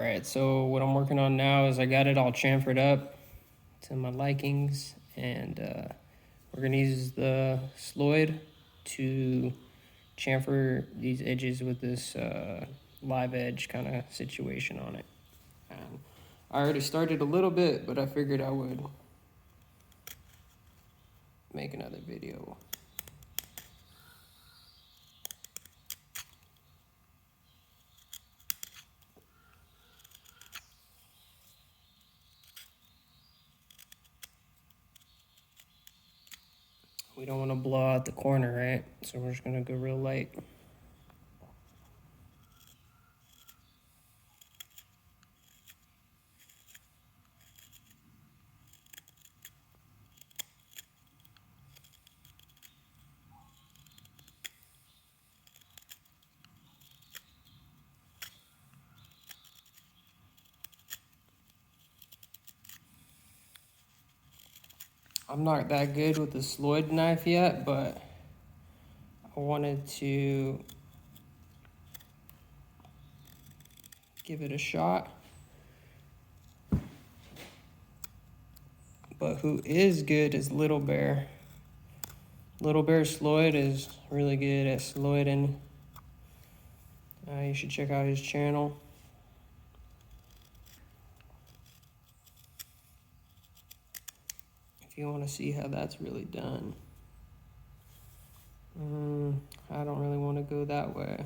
Alright, so what I'm working on now is I got it all chamfered up to my likings, and we're going to use the Sloyd to chamfer these edges with this live edge kind of situation on it. I already started a little bit, but I figured I would make another video. We don't want to blow out the corner, right? So we're just going to go real light. I'm not that good with the Sloyd knife yet, but I wanted to give it a shot. But who is good is Little Bear. Little Bear Sloyd is really good at Sloyding. You should check out his channel. If you want to see how that's really done. I don't really want to go that way.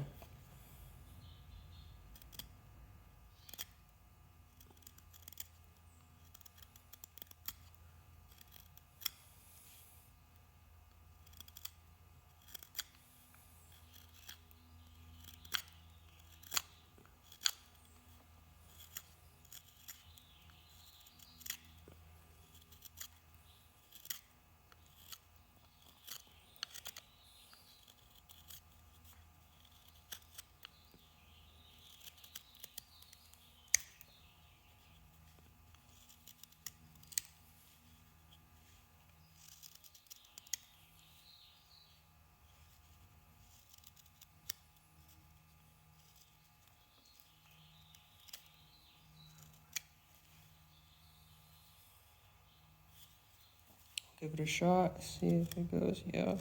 Give it a shot, see if it goes. Yeah,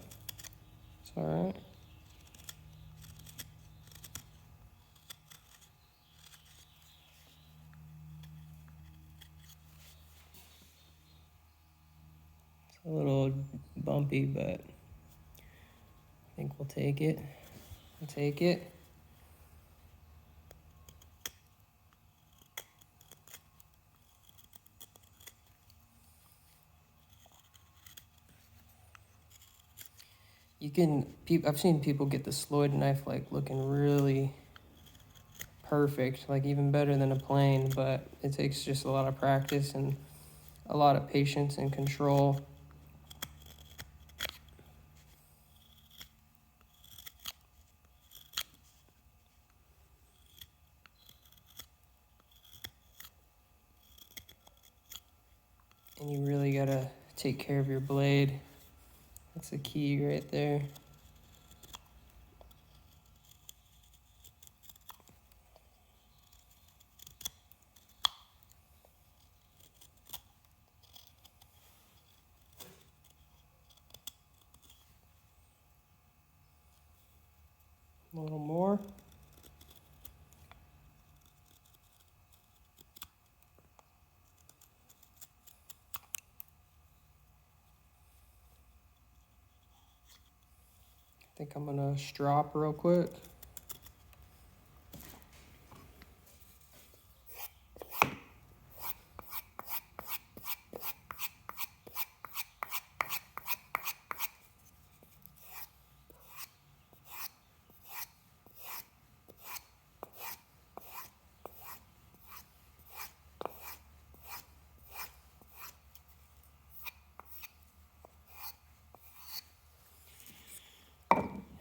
it's all right. It's a little bumpy, but I think we'll take it. We'll take it. I've seen people get the Sloyd knife like looking really perfect, like even better than a plane, but it takes just a lot of practice and a lot of patience and control. And you really gotta take care of your blade. That's the key right there. A little more. I think I'm gonna strop real quick.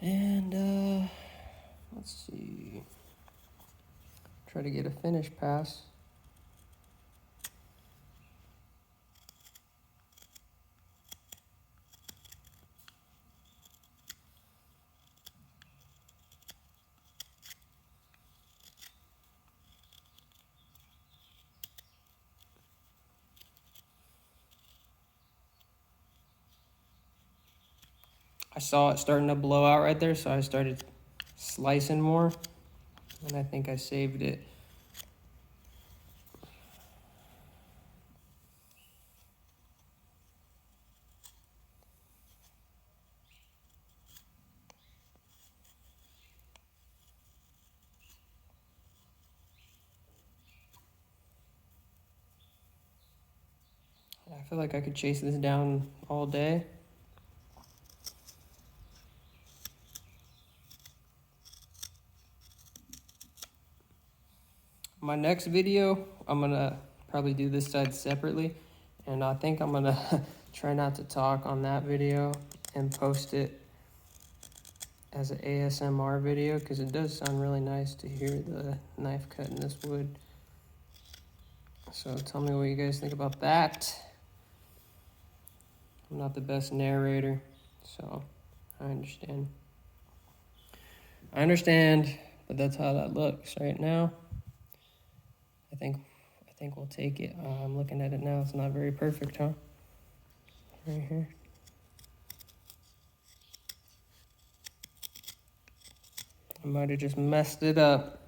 And let's see. Try to get a finish pass. I saw it starting to blow out right there, so I started slicing more, and I think I saved it. I feel like I could chase this down all day. My next video, I'm gonna probably do this side separately, and I think I'm gonna try not to talk on that video and post it as an ASMR video, because it does sound really nice to hear the knife cutting this wood. So tell me what you guys think about that. I'm not the best narrator, so I understand. But that's how that looks right now. I think we'll take it. I'm looking at it now. It's not very perfect, huh? Right here. I might have just messed it up.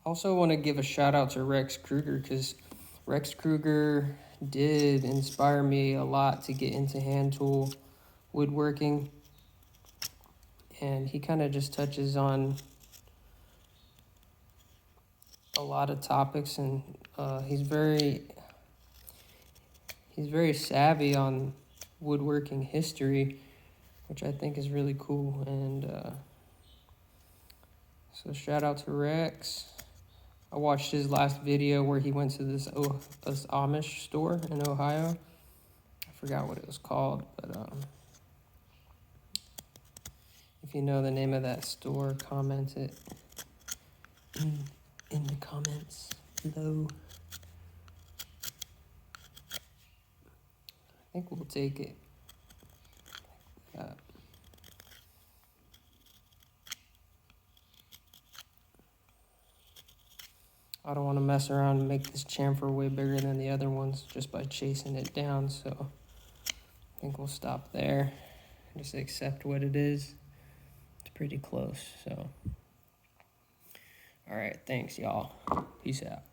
Also want to give a shout out to Rex Kruger, because Rex Kruger did inspire me a lot to get into hand tool woodworking. And he kind of just touches on a lot of topics, and he's very savvy on woodworking history, which I think is really cool. And so shout out to Rex. I watched his last video where he went to this Amish store in Ohio. I forgot what it was called, but if you know the name of that store, comment it in the comments below. I think we'll take it. I don't want to mess around and make this chamfer way bigger than the other ones just by chasing it down, so I think we'll stop there. Just accept what it is. It's pretty close, so. All right, thanks, y'all. Peace out.